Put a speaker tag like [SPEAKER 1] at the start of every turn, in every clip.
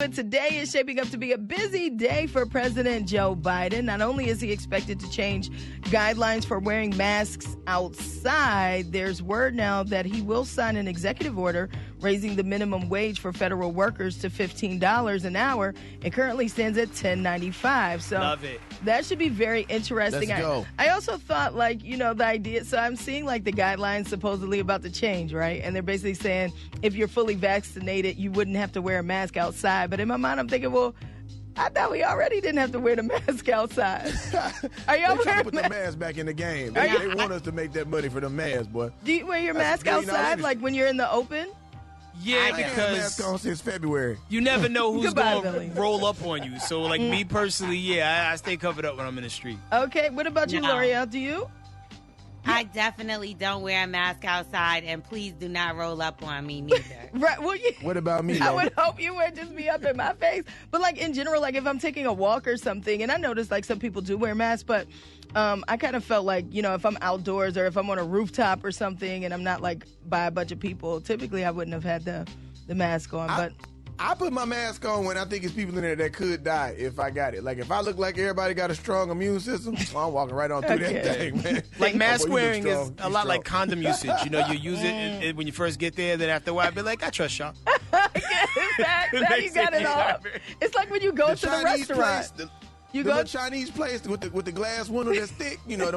[SPEAKER 1] But today is shaping up to be a busy day for President Joe Biden. Not only is he expected to change guidelines for wearing masks outside, there's word now that he will sign an executive order raising the minimum wage for federal workers to $15 an hour. It currently stands at $10.95. So
[SPEAKER 2] love it.
[SPEAKER 1] That should be very interesting.
[SPEAKER 3] Let's go.
[SPEAKER 1] I also thought, the idea. So I'm seeing the guidelines supposedly about to change, right? And they're basically saying if you're fully vaccinated, you wouldn't have to wear a mask outside. But in my mind, I'm thinking, well, I thought we already didn't have to wear the mask outside. Are y'all
[SPEAKER 3] They trying to
[SPEAKER 1] wearing
[SPEAKER 3] put the mask back in the game. They want us to make that money for the masks, boy.
[SPEAKER 1] Do you wear your
[SPEAKER 3] That's
[SPEAKER 1] mask
[SPEAKER 3] $1 billion
[SPEAKER 1] outside,
[SPEAKER 3] industry.
[SPEAKER 1] when you're in the open?
[SPEAKER 2] Yeah,
[SPEAKER 3] I ain't had a mask
[SPEAKER 2] because
[SPEAKER 3] on since February.
[SPEAKER 2] you never know who's
[SPEAKER 1] Goodbye,
[SPEAKER 2] going
[SPEAKER 1] Billy.
[SPEAKER 2] to roll up on you. So, me personally, I stay covered up when I'm in the street.
[SPEAKER 1] Okay, what about you,
[SPEAKER 4] No.
[SPEAKER 1] L'Oreal? Do you?
[SPEAKER 4] I definitely don't wear a mask outside, and please do not roll up on me neither.
[SPEAKER 1] Right. Well,
[SPEAKER 3] What about me,
[SPEAKER 1] I
[SPEAKER 3] though?
[SPEAKER 1] would hope you would just be up in my face. But in general, if I'm taking a walk or something, and I notice some people do wear masks, but I kind of felt if I'm outdoors or if I'm on a rooftop or something and I'm not by a bunch of people, typically I wouldn't have had the mask on. But
[SPEAKER 3] I put my mask on when I think it's people in there that could die if I got it. If I look like everybody got a strong immune system, I'm walking right on through
[SPEAKER 1] Okay.
[SPEAKER 3] that thing, man.
[SPEAKER 2] Mask
[SPEAKER 3] Oh, boy, you
[SPEAKER 2] wearing
[SPEAKER 3] look
[SPEAKER 2] is
[SPEAKER 3] strong.
[SPEAKER 2] a
[SPEAKER 3] You
[SPEAKER 2] lot
[SPEAKER 3] strong.
[SPEAKER 2] like condom usage. You use it when you first get there, then after a while, be like, I trust y'all.
[SPEAKER 1] now you got it all. It's like when you go to the
[SPEAKER 3] Chinese
[SPEAKER 1] restaurant.
[SPEAKER 3] place,
[SPEAKER 1] You
[SPEAKER 3] the
[SPEAKER 1] go
[SPEAKER 3] little Chinese place with the glass window that's thick, them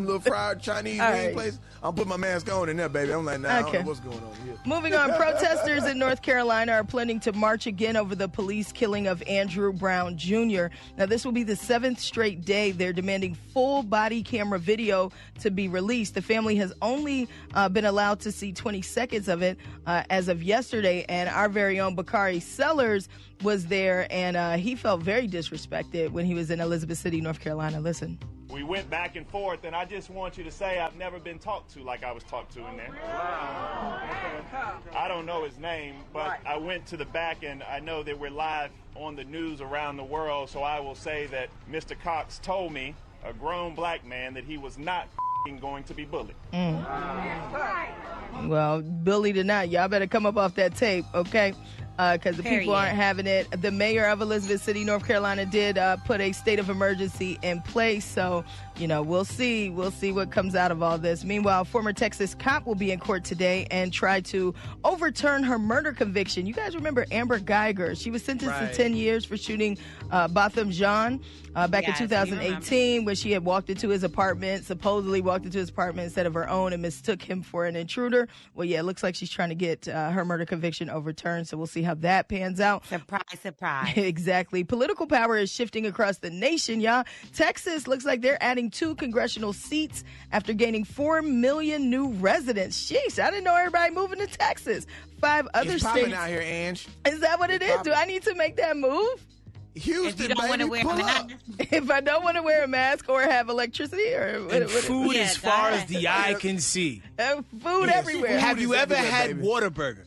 [SPEAKER 3] little fried Chinese
[SPEAKER 1] All
[SPEAKER 3] wing
[SPEAKER 1] right.
[SPEAKER 3] place. I'm putting my mask on in there, baby. I'm like, nah, I don't
[SPEAKER 1] Okay.
[SPEAKER 3] know what's going on here.
[SPEAKER 1] Moving on, protesters in North Carolina are planning to march again over the police killing of Andrew Brown Jr. Now, this will be the 7th straight day they're demanding full body camera video to be released. The family has only been allowed to see 20 seconds of it as of yesterday, and our very own Bakari Sellers was there, and he felt very disrespected when he was in Elizabeth City, North Carolina. Listen.
[SPEAKER 5] We went back and forth, and I just want you to say I've never been talked to like I was talked to in there. I don't know his name, but I went to the back, and I know that we're live on the news around the world, so I will say that Mr. Cox told me, a grown black man, that he was not going to be bullied.
[SPEAKER 1] Well, bullied or not, y'all better come up off that tape, okay? Because the people
[SPEAKER 4] Period.
[SPEAKER 1] aren't having it. The mayor of Elizabeth City, North Carolina, did put a state of emergency in place. So, we'll see. We'll see what comes out of all this. Meanwhile, former Texas cop will be in court today and try to overturn her murder conviction. You guys remember Amber Geiger? She was sentenced to
[SPEAKER 2] Right.
[SPEAKER 1] 10 years for shooting Botham Jean back in
[SPEAKER 4] Yes, we
[SPEAKER 1] 2018 when she had supposedly walked into his apartment instead of her own and mistook him for an intruder. Well, yeah, it looks like she's trying to get her murder conviction overturned. So we'll see how that pans out.
[SPEAKER 4] Surprise, surprise.
[SPEAKER 1] Exactly. Political power is shifting across the nation, y'all. Texas looks like they're adding 2 congressional seats after gaining 4 million new residents. Sheesh, I didn't know everybody moving to Texas. 5 other
[SPEAKER 3] It's popping
[SPEAKER 1] states.
[SPEAKER 3] out here, Ange.
[SPEAKER 1] Is that what it is? Do I need to make that move?
[SPEAKER 3] Houston,
[SPEAKER 4] If you don't want to
[SPEAKER 3] baby,
[SPEAKER 4] wear a
[SPEAKER 3] pull up.
[SPEAKER 4] mask,
[SPEAKER 1] If I don't want to wear a mask or have electricity or
[SPEAKER 2] And food
[SPEAKER 4] Yeah,
[SPEAKER 2] as
[SPEAKER 4] go
[SPEAKER 2] far
[SPEAKER 4] ahead.
[SPEAKER 2] as the eye can see.
[SPEAKER 1] food
[SPEAKER 3] Yes,
[SPEAKER 1] everywhere.
[SPEAKER 3] food.
[SPEAKER 2] Have you
[SPEAKER 3] is
[SPEAKER 2] ever
[SPEAKER 3] everywhere,
[SPEAKER 2] had
[SPEAKER 3] baby.
[SPEAKER 2] Whataburger?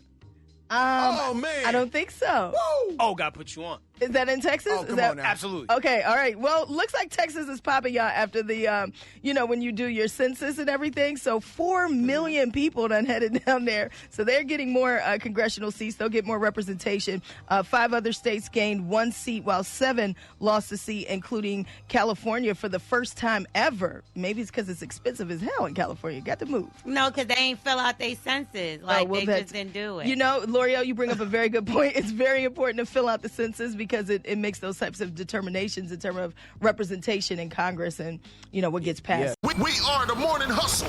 [SPEAKER 3] Oh, man.
[SPEAKER 1] I don't think so.
[SPEAKER 3] Woo!
[SPEAKER 2] Oh, God, put you on.
[SPEAKER 1] Is that in Texas?
[SPEAKER 3] Oh,
[SPEAKER 1] Is
[SPEAKER 3] come
[SPEAKER 1] that
[SPEAKER 3] on now.
[SPEAKER 2] Absolutely.
[SPEAKER 1] Okay, all right. Well, looks like Texas is popping, y'all, after the, when you do your census and everything. So 4 million people done headed down there. So they're getting more congressional seats. They'll get more representation. 5 other states gained 1 seat, while 7 lost a seat, including California for the first time ever. Maybe it's because it's expensive as hell in California. Got to move.
[SPEAKER 4] no, because they ain't fill out their census.
[SPEAKER 1] well,
[SPEAKER 4] They
[SPEAKER 1] that's-
[SPEAKER 4] just didn't do it.
[SPEAKER 1] L'Oreal, you bring up a very good point. It's very important to fill out the census because it makes those types of determinations in terms of representation in Congress and, what gets passed.
[SPEAKER 3] We are the Morning Hustle.